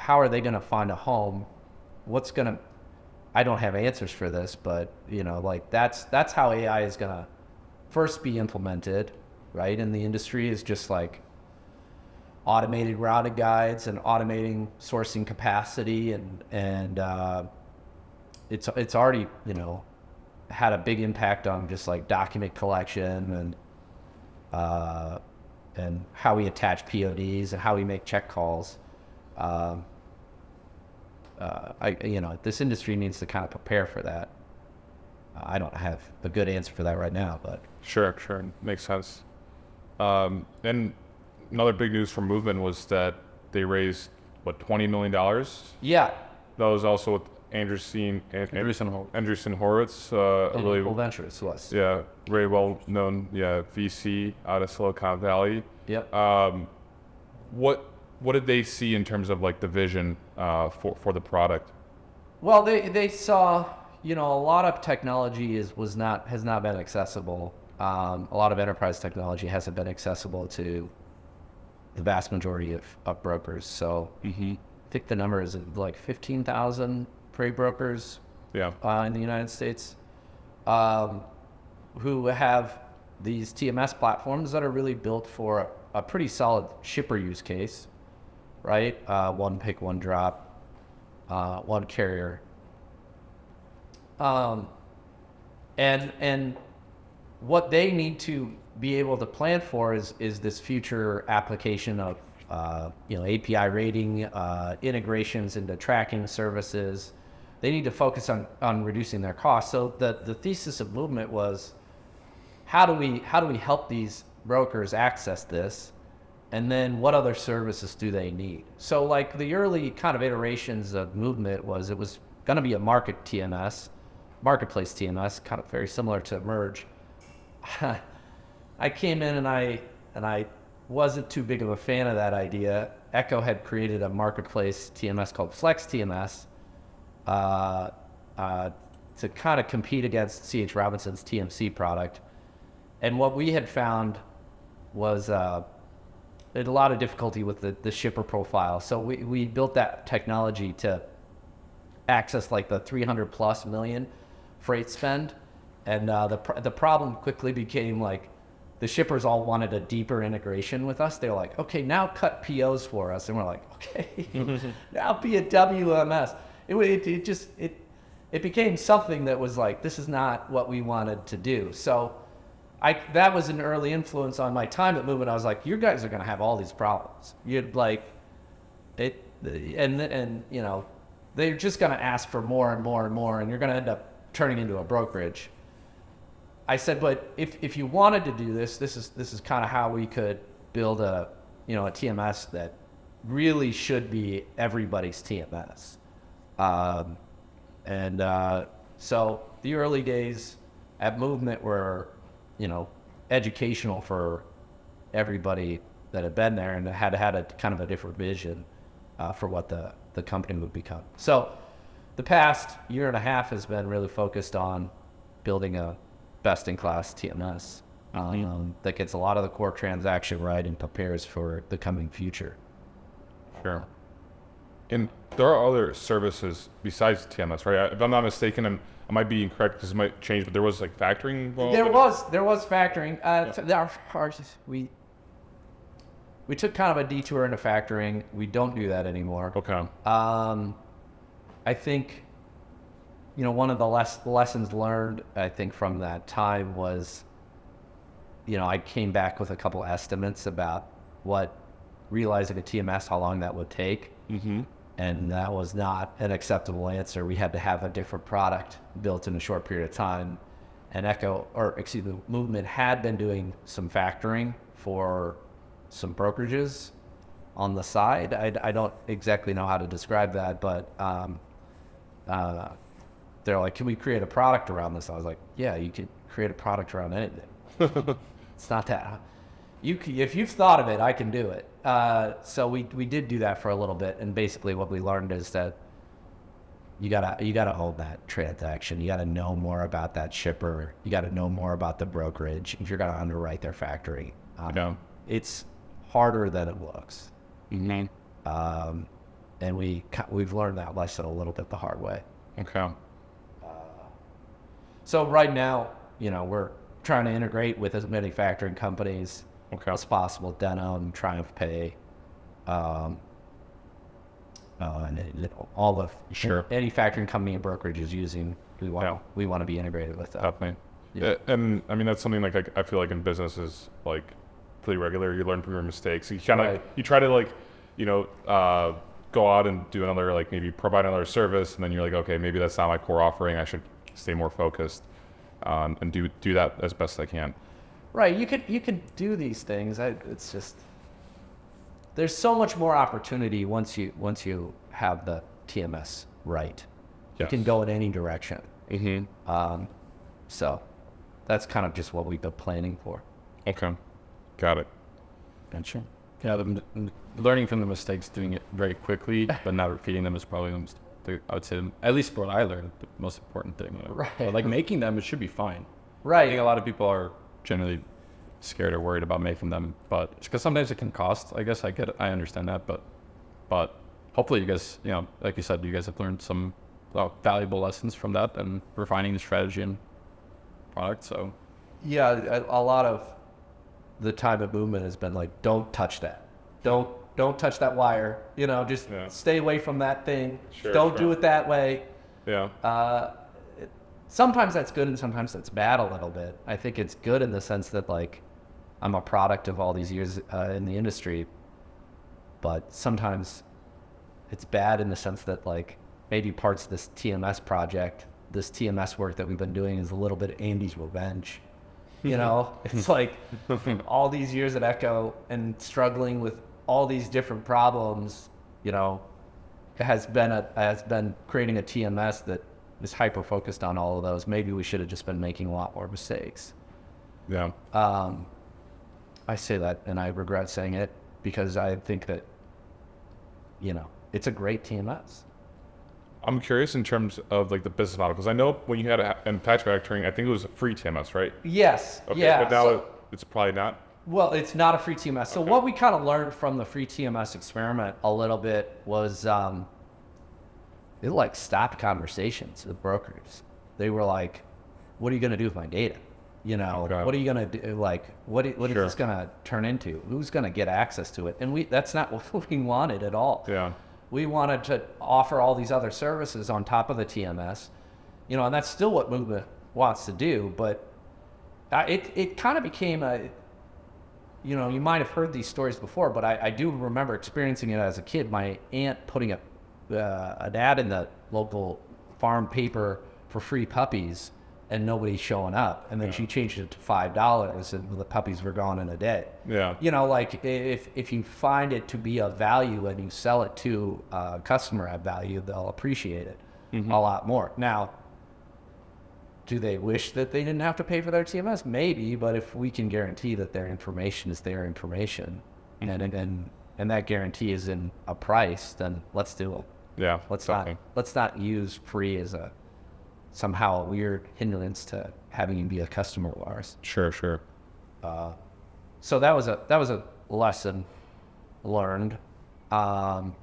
are they going to find a home? I don't have answers for this, but like that's how AI is going to first be implemented, right? And the industry is just like automated routing guides and automating sourcing capacity, and it's already had a big impact on just like document collection and how we attach PODs and how we make check calls. This industry needs to kind of prepare for that. I don't have a good answer for that right now, but Sure, makes sense. And another big news from Movement was that they raised what, $20 million. Yeah. That was also with Andreessen Horowitz, really Global Ventures was. yeah, very well known VC out of Silicon Valley. Yep. What did they see in terms of like the vision for the product? Well, they saw, a lot of technology has not been accessible. A lot of enterprise technology hasn't been accessible to the vast majority of brokers. So I think the number is like 15,000 freight brokers in the United States who have these TMS platforms that are really built for a pretty solid shipper use case, right? One pick, one drop, one carrier. And what they need to be able to plan for is this future application of API rating, integrations into tracking services. They need to focus on reducing their costs. So the thesis of Movement was, how do we help these brokers access this, and then what other services do they need? So like the early kind of iterations of Movement it was going to be a marketplace TMS, kind of very similar to Merge. I came in and I wasn't too big of a fan of that idea. Echo had created a marketplace TMS called Flex TMS to kind of compete against C.H. Robinson's TMC product. And what we had found was there's a lot of difficulty with the shipper profile. So we built that technology to access like the 300 plus million freight spend. And the problem quickly became like the shippers all wanted a deeper integration with us. They were like, okay, now cut POs for us. And we're like, okay, now be a WMS. It became something that was like, this is not what we wanted to do. So that was an early influence on my time at Movement. I was like, you guys are going to have all these problems. You'd like it, and they're just going to ask for more and more and more, and you're going to end up turning into a brokerage. I said, but if you wanted to do this is kind of how we could build a TMS that really should be everybody's TMS. So the early days at Movement were, educational for everybody that had been there and had a kind of a different vision for what the company would become. So the past year and a half has been really focused on building a best-in-class TMS that gets a lot of the core transaction right and prepares for the coming future. Sure. And there are other services besides TMS, right? If I'm not mistaken, and I might be incorrect because it might change, but there was like factoring involved? There was factoring. We took kind of a detour into factoring. We don't do that anymore. Okay. I think, one of the lessons learned, I think, from that time was, I came back with a couple estimates about what realizing a TMS, how long that would take. Mm-hmm. And that was not an acceptable answer. We had to have a different product built in a short period of time. And Movement had been doing some factoring for some brokerages on the side. I don't exactly know how to describe that, but they're like, can we create a product around this? I was like, yeah, you could create a product around anything. It's not that. If you've thought of it, I can do it. So we did do that for a little bit, and basically what we learned is that you gotta own that transaction. You gotta know more about that shipper. You gotta know more about the brokerage if you're gonna underwrite their factory. It's harder than it looks. Mm-hmm. And we've learned that lesson a little bit the hard way. Okay. So right now, we're trying to integrate with as many factoring companies as possible. Denim, TriumphPay, and all the any factoring company and brokerage is using. We want to be integrated with that. Definitely. Yeah. And I mean that's something like I feel like in business is like pretty regular. You learn from your mistakes. You kind of you try to go out and do another maybe provide another service, and then you're like, okay, maybe that's not my core offering. I should stay more focused and do that as best I can. Right. You could do these things. It's just there's so much more opportunity once you have the TMS right. You can go in any direction. So that's kind of just what we've been planning for. Okay, got it. Gotcha. Yeah, learning from the mistakes, doing it very quickly, but not repeating them is probably I would say, at least what I learned, the most important thing. Right. But like making them, it should be fine. Right. I think a lot of people are generally scared or worried about making them, but because sometimes it can cost. I guess I understand that, but hopefully you guys, like you said, you guys have learned some valuable lessons from that and refining the strategy and product. So yeah, a lot of the time of movement has been like, don't touch that. Don't touch that wire. Just stay away from that thing. Don't do it that way. Yeah. Sometimes that's good and sometimes that's bad a little bit. I think it's good in the sense that like I'm a product of all these years in the industry, but sometimes it's bad in the sense that like maybe parts of this TMS project, this TMS work that we've been doing is a little bit Andy's revenge. It's like all these years at Echo and struggling with all these different problems, has been creating a TMS that is hyper focused on all of those. Maybe we should have just been making a lot more mistakes. Yeah. I say that and I regret saying it because I think that, it's a great TMS. I'm curious in terms of like the business model, because I know when you had in patch factoring, I think it was a free TMS, right? Yes. Okay, Yeah. but now it's probably not. Well, it's not a free TMS. So what we kind of learned from the free TMS experiment a little bit was it like stopped conversations with brokers. They were like, what are you going to do with my data? Okay. What are you going to do? Like, what is this going to turn into? Who's going to get access to it? And that's not what we wanted at all. Yeah. We wanted to offer all these other services on top of the TMS, and that's still what Movement wants to do. But it kind of became you might have heard these stories before, but I do remember experiencing it as a kid. My aunt putting an ad in the local farm paper for free puppies and nobody showing up. And then she changed it to $5 and the puppies were gone in a day. Yeah. Like if you find it to be of value and you sell it to a customer at value, they'll appreciate it a lot more. Now, do they wish that they didn't have to pay for their TMS? Maybe, but if we can guarantee that their information is their information and that guarantee is in a price, then let's do it. Yeah. Let's not use free as somehow a weird hindrance to having you be a customer of ours. Sure. So that was a lesson learned. But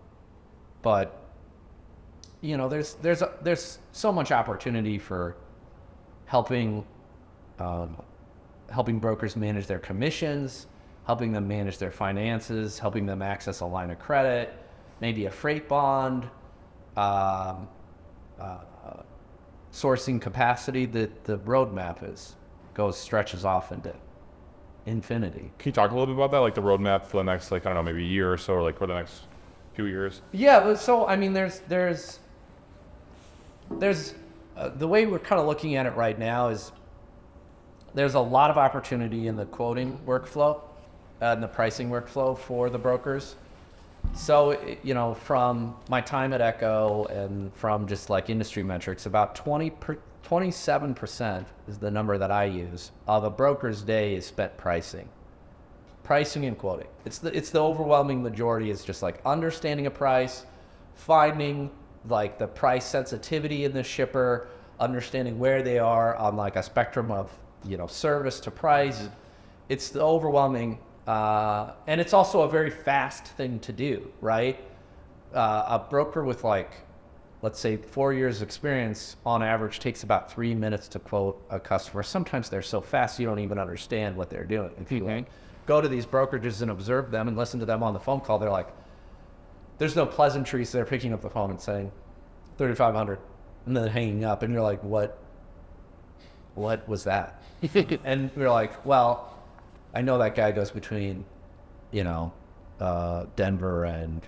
there's so much opportunity for helping brokers manage their commissions, helping them manage their finances, helping them access a line of credit, maybe a freight bond, sourcing capacity. That the roadmap stretches off into infinity. Can you talk a little bit about that, like the roadmap for the next, like, I don't know, maybe a year or so, or like for the next few years? Yeah. So I mean, there's the way we're kind of looking at it right now is there's a lot of opportunity in the quoting workflow and the pricing workflow for the brokers. So, from my time at Echo and from just like industry metrics, about 27% is the number that I use of a broker's day is spent pricing and quoting. It's the overwhelming majority is just like understanding a price, finding like the price sensitivity in the shipper, understanding where they are on like a spectrum of, service to price. It's the overwhelming, and it's also a very fast thing to do, right? A broker with like, let's say 4 years experience on average takes about 3 minutes to quote a customer. Sometimes they're so fast you don't even understand what they're doing. If you go to these brokerages and observe them and listen to them on the phone call, they're like, there's no pleasantries. They're picking up the phone and saying 3,500 and then hanging up, and you're like, what was that? And we're like, well, I know that guy goes between, Denver and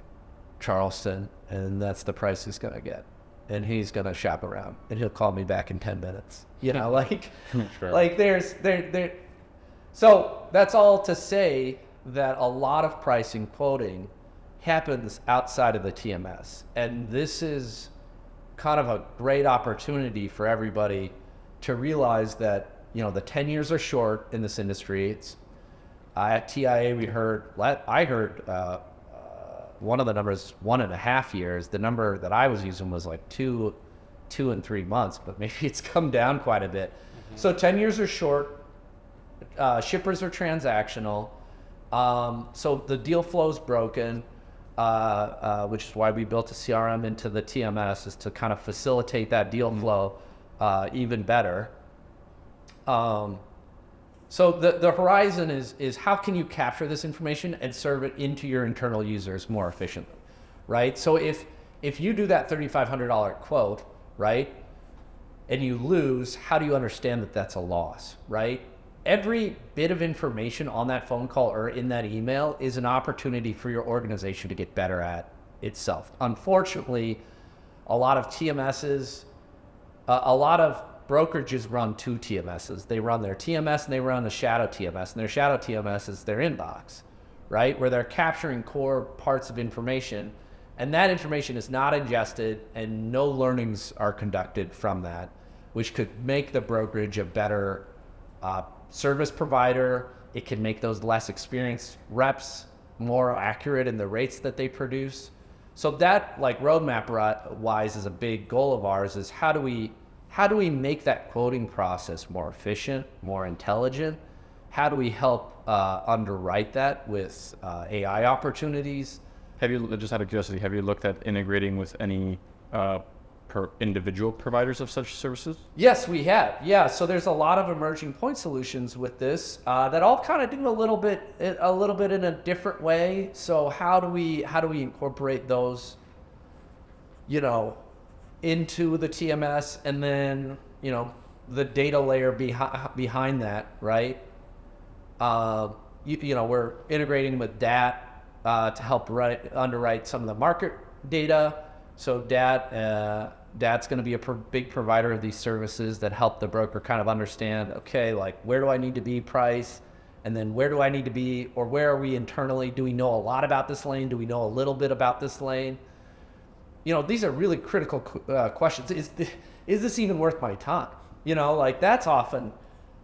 Charleston, and that's the price he's gonna get, and he's gonna shop around, and he'll call me back in 10 minutes. Sure. Like there's. So that's all to say, that a lot of pricing quoting happens outside of the TMS. And this is kind of a great opportunity for everybody to realize that, the 10 years are short in this industry. It's at TIA, I heard one of the numbers, 1.5 years. The number that I was using was like 2 and 3 months, but maybe it's come down quite a bit. Mm-hmm. So 10 years are short. Shippers are transactional. So the deal flow is broken, which is why we built a CRM into the TMS, is to kind of facilitate that deal flow even better. So the horizon is how can you capture this information and serve it into your internal users more efficiently, right? So if you do that $3,500 quote, right, and you lose, how do you understand that that's a loss, right? Every bit of information on that phone call or in that email is an opportunity for your organization to get better at itself. Unfortunately, a lot of TMSs, a lot of brokerages run 2 TMSs. They run their TMS and they run a shadow TMS, and their shadow TMS is their inbox, right? Where they're capturing core parts of information, and that information is not ingested and no learnings are conducted from that, which could make the brokerage a better service provider. It can make those less experienced reps more accurate in the rates that they produce. So that, like, roadmap wise, is a big goal of ours, is how do we make that quoting process more efficient, more intelligent? How do we help underwrite that with AI opportunities? Just out of curiosity, have you looked at integrating with any individual providers of such services? Yes, we have. Yeah, so there's a lot of emerging point solutions with this that all kind of do a little bit in a different way. So how do we incorporate those, into the TMS, and then the data layer behind that, right? We're integrating with DAT to help underwrite some of the market data. So DAT's going to be a big provider of these services that help the broker kind of understand, okay, like, where do I need to be price? And then where do I need to be, or where are we internally? Do we know a lot about this lane? Do we know a little bit about this lane? These are really critical questions. Is this even worth my time? That's often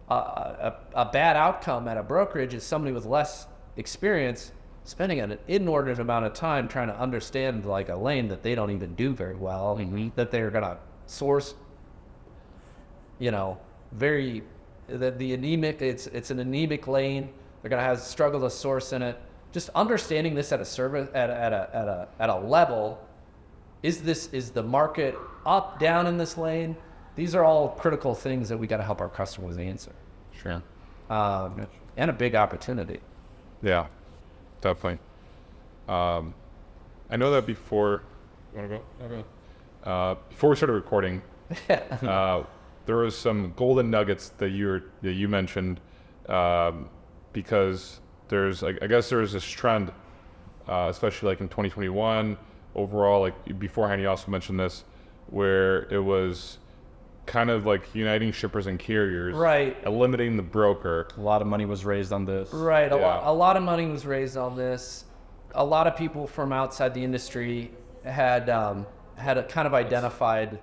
a bad outcome at a brokerage, is somebody with less experience spending an inordinate amount of time trying to understand, like, a lane that they don't even do very well, that they're going to source, the anemic, it's an anemic lane. They're going to struggle to source in it. Just understanding this at a service, at a level. Is the market up, down in this lane? These are all critical things that we got to help our customers answer. Sure. And a big opportunity. Yeah, definitely. I know that before, you want to go? Okay. Before we started recording, there was some golden nuggets that you mentioned, because there's, like, I guess there's this trend, especially like in 2021. Overall, like, beforehand, you also mentioned this, where it was kind of like uniting shippers and carriers, right? Eliminating the broker. A lot of money was raised on this. Right, a lot of money was raised on this. A lot of people from outside the industry had a kind of identified.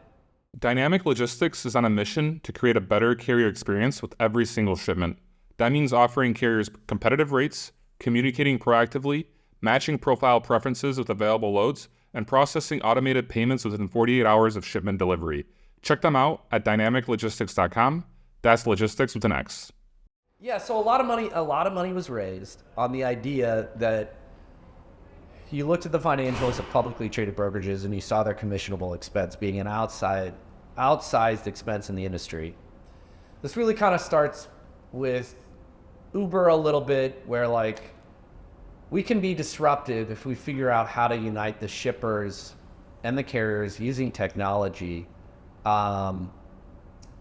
Dynamic Logistics is on a mission to create a better carrier experience with every single shipment. That means offering carriers competitive rates, communicating proactively, matching profile preferences with available loads, and processing automated payments within 48 hours of shipment delivery. Check them out at dynamiclogistics.com. That's logistics with an X. Yeah, so a lot of money was raised on the idea that you looked at the financials of publicly traded brokerages and you saw their commissionable expense being an outsized expense in the industry. This really kind of starts with Uber a little bit, where, like, we can be disruptive if we figure out how to unite the shippers and the carriers using technology, and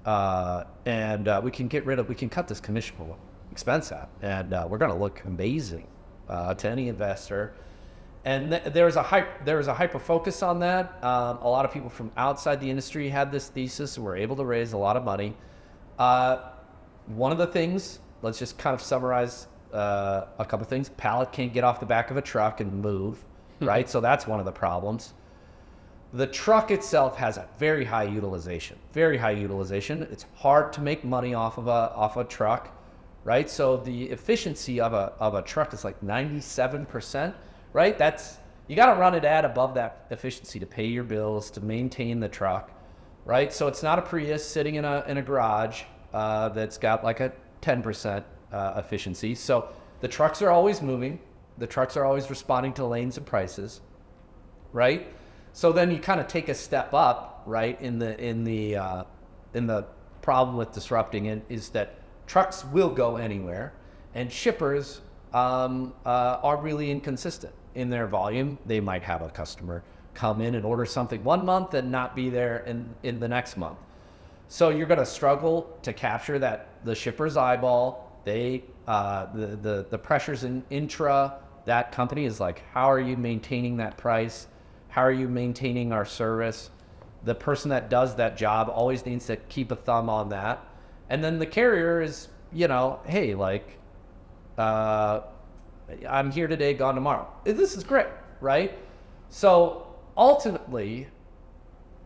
we can cut this commissionable expense out, and we're going to look amazing to any investor. And there was a hyper focus on that. A lot of people from outside the industry had this thesis and were able to raise a lot of money. One of the things, let's just kind of summarize a couple things. Pallet can't get off the back of a truck and move, right? So that's one of the problems. The truck itself has a very high utilization, very high utilization. It's hard to make money off of a truck, right? So the efficiency of a truck is like 97%, right? You got to run it at above that efficiency to pay your bills, to maintain the truck, right? So it's not a Prius sitting in a garage that's got like a 10% efficiency. So the trucks are always moving. The trucks are always responding to lanes and prices, right? So then you kind of take a step up, right? In the problem with disrupting it is that trucks will go anywhere, and shippers are really inconsistent in their volume. They might have a customer come in and order something one month and not be there in the next month. So you're going to struggle to capture the shipper's eyeball. The pressures in intra that company is like, how are you maintaining that price? How are you maintaining our service? The person that does that job always needs to keep a thumb on that. And then the carrier is, hey, like, I'm here today, gone tomorrow. This is great, right? So ultimately,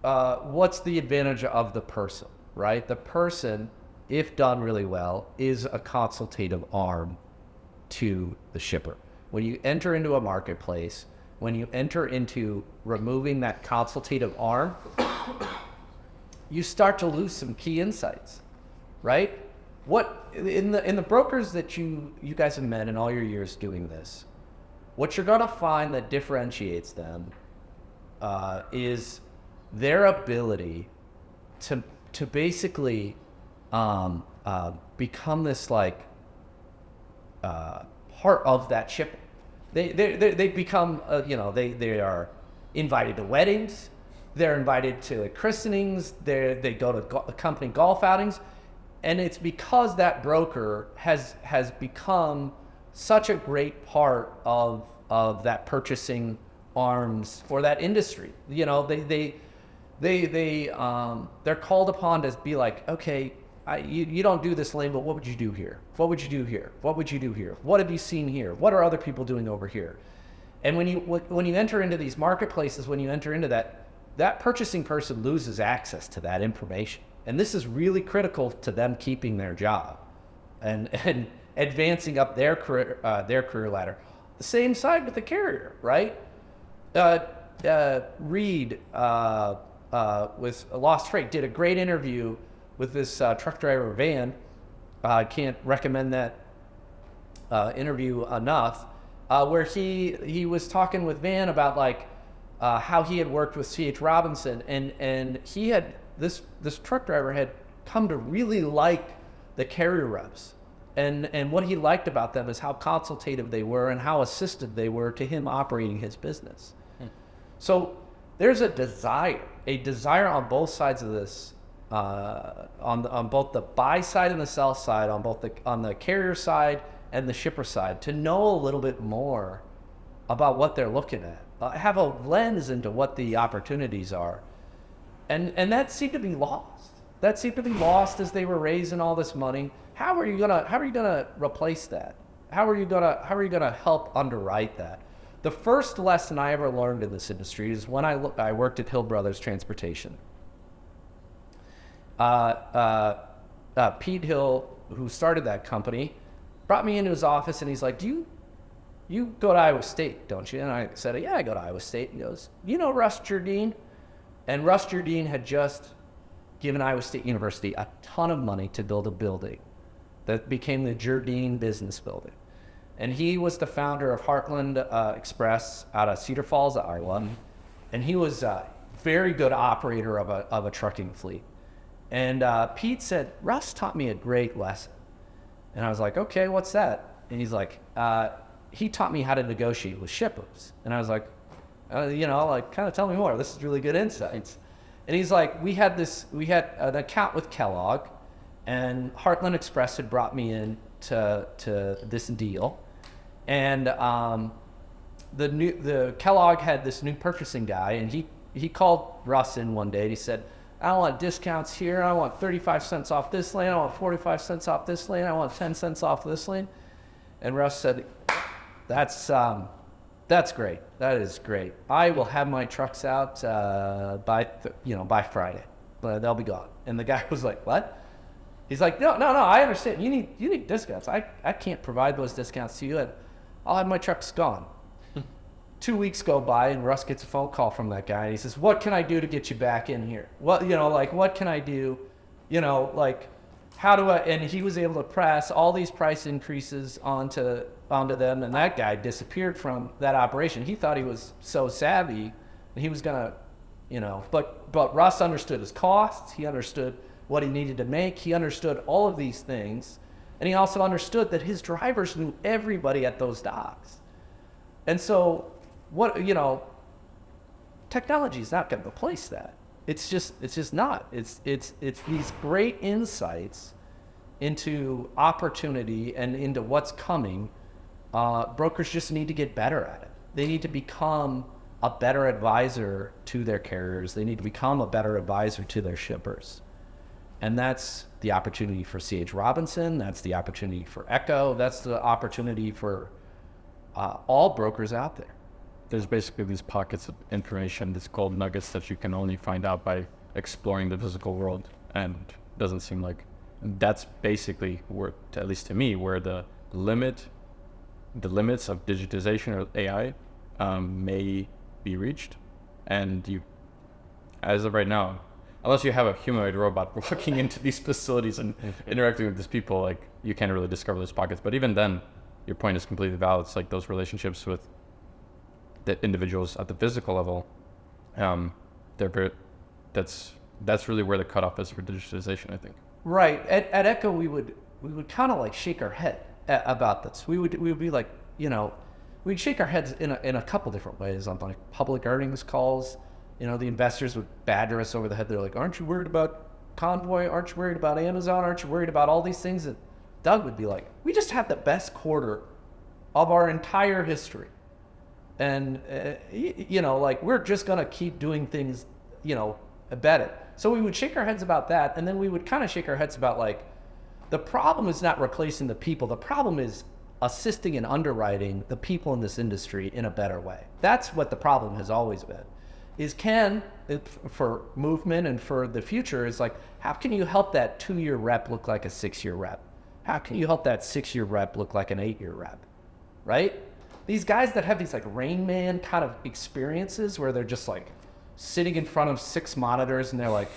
what's the advantage of the person, right? The person, if done really well, is a consultative arm to the shipper. When you enter into a marketplace, when you enter into removing that consultative arm, you start to lose some key insights, right? What in the brokers that you guys have met in all your years doing this, what you're gonna find that differentiates them is their ability to basically become this like part of that ship. They become they are invited to weddings, they're invited to christenings, they go to company golf outings, and it's because that broker has become such a great part of that purchasing arms for that industry. They're called upon to be like, okay, you don't do this lane, but what would you do here? What would you do here? What would you do here? What have you seen here? What are other people doing over here? And when you enter into these marketplaces, when you enter into that purchasing person loses access to that information. And this is really critical to them keeping their job and advancing up their career ladder. The same side with the carrier, right? Reed with Lost Freight did a great interview with this truck driver Van. I can't recommend that interview enough, where he was talking with Van about like how he had worked with C.H. Robinson, and he had this truck driver had come to really like the carrier reps, and what he liked about them is how consultative they were and how assistive they were to him operating his business. So there's a desire on both sides of this. On both the buy side and the sell side, on the carrier side and the shipper side, to know a little bit more about what they're looking at, have a lens into what the opportunities are, and that seemed to be lost. That seemed to be lost as they were raising all this money. How are you gonna replace that? How are you gonna help underwrite that? The first lesson I ever learned in this industry is when I worked at Hill Brothers Transportation. Pete Hill, who started that company, brought me into his office and he's like, you go to Iowa State, don't you? And I said, yeah, I go to Iowa State. And he goes, you know Russ Jardine? And Russ Jardine had just given Iowa State University a ton of money to build a building that became the Jardine Business Building. And he was the founder of Heartland Express out of Cedar Falls, Iowa. And he was a very good operator of a trucking fleet. And Pete said, Russ taught me a great lesson. And I was like, okay, what's that? And he's like, he taught me how to negotiate with shippers. And I was like, kind of tell me more. This is really good insights. And he's like, we had an account with Kellogg, and Heartland Express had brought me in to this deal. And the Kellogg had this new purchasing guy, and he called Russ in one day and he said, I want discounts here. I want 35 cents off this lane. I want 45 cents off this lane. I want 10 cents off this lane. And Russ said, that's great. That is great. I will have my trucks out by Friday. They'll be gone. And the guy was like, what? He's like, no, I understand. You need discounts. I can't provide those discounts to you, and I'll have my trucks gone. 2 weeks go by, and Russ gets a phone call from that guy, and he says, what can I do to get you back in here? What can I do? How do I? And he was able to press all these price increases onto them, and that guy disappeared from that operation. He thought he was so savvy, and he was gonna, but Russ understood his costs. He understood what he needed to make. He understood all of these things, and he also understood that his drivers knew everybody at those docks. And so, technology is not going to replace that. It's just not. It's these great insights into opportunity and into what's coming. Brokers just need to get better at it. They need to become a better advisor to their carriers. They need to become a better advisor to their shippers. And that's the opportunity for C.H. Robinson. That's the opportunity for Echo. That's the opportunity for all brokers out there. There's basically these pockets of information, these gold nuggets that you can only find out by exploring the physical world. And it doesn't seem like that's basically where, at least to me, where the limits of digitization or AI may be reached. And you, as of right now, unless you have a humanoid robot walking into these facilities and interacting with these people, like, you can't really discover those pockets. But even then, your point is completely valid. It's like those relationships with the individuals at the physical level, that's really where the cutoff is for digitization, I think. Right. At Echo, we would kind of like shake our head about this. We would be like, we'd shake our heads in a couple different ways on like public earnings calls. The investors would badger us over the head. They're like, aren't you worried about Convoy? Aren't you worried about Amazon? Aren't you worried about all these things? And Doug would be like, we just had the best quarter of our entire history. And, we're just going to keep doing things, better. So we would shake our heads about that. And then we would kind of shake our heads about like, the problem is not replacing the people. The problem is assisting in underwriting the people in this industry in a better way. That's what the problem has always been. For movement and for the future is like, how can you help that 2-year rep look like a 6-year rep? How can you help that 6-year rep look like an 8-year rep, right? These guys that have these like Rain Man kind of experiences where they're just like sitting in front of 6 monitors and they're like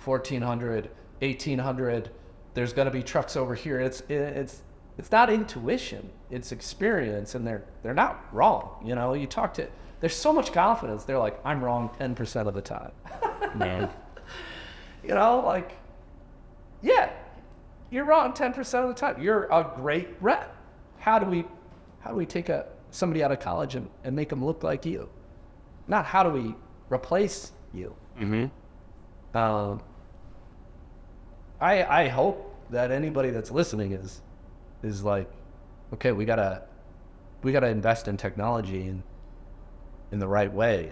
1,400, 1,800, there's gonna be trucks over here. It's not intuition, it's experience, and they're not wrong. You talk to, there's so much confidence. They're like, I'm wrong 10% of the time. No. Yeah, you're wrong 10% of the time. You're a great rep. How do we take somebody out of college and make them look like you? Not how do we replace you? Mm-hmm. I hope that anybody that's listening is like, okay, we gotta invest in technology in the right way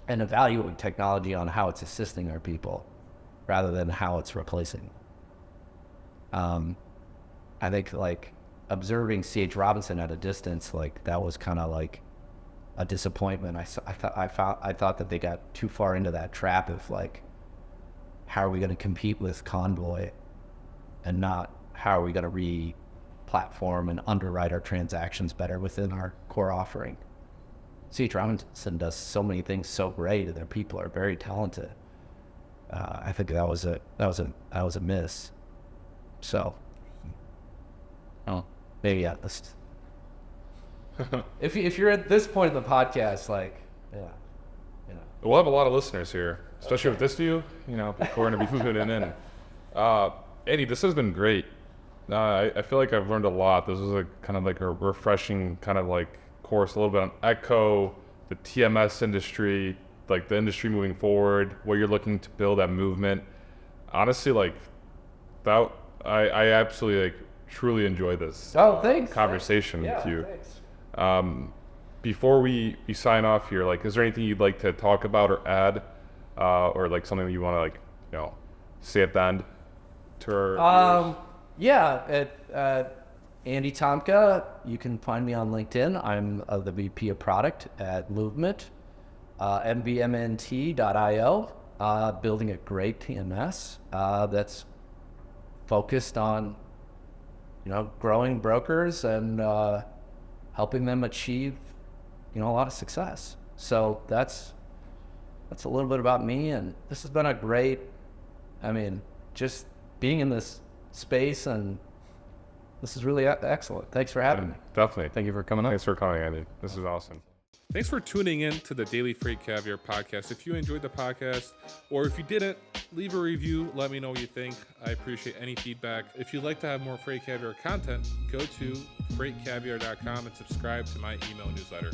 and evaluate technology on how it's assisting our people rather than how it's replacing. I think like observing C.H. Robinson at a distance, like that was kind of like a disappointment. I thought that they got too far into that trap of like, how are we going to compete with Convoy and not how are we going to re-platform and underwrite our transactions better within our core offering. C.H. Robinson does so many things so great, and their people are very talented. I think that was a miss. So, maybe at least. if you're at this point in the podcast, like, yeah, We'll have a lot of listeners here, especially with this view. People are going to be tuning in. Andy, this has been great. I feel like I've learned a lot. This was kind of like a refreshing kind of like course, a little bit on Echo, the TMS industry, like the industry moving forward, what you're looking to build that movement. Honestly, like that, I absolutely like truly enjoy this conversation with you. Thanks. Before we sign off here, like, is there anything you'd like to talk about or add, or like something that you want to like, say at the end to our viewers? Yeah. Andy Tomka. You can find me on LinkedIn. I'm the VP of Product at Movement, MVMNT.io, building a great TMS that's focused on, growing brokers and helping them achieve, a lot of success. So that's a little bit about me, and this has been a great, just being in this space, and this is really excellent. Thanks for having me. Definitely. Thank you for coming on. Thanks for calling, Andy. This is awesome. Thanks for tuning in to the Daily Freight Caviar podcast. If you enjoyed the podcast, or if you didn't, leave a review. Let me know what you think. I appreciate any feedback. If you'd like to have more Freight Caviar content, go to freightcaviar.com and subscribe to my email newsletter.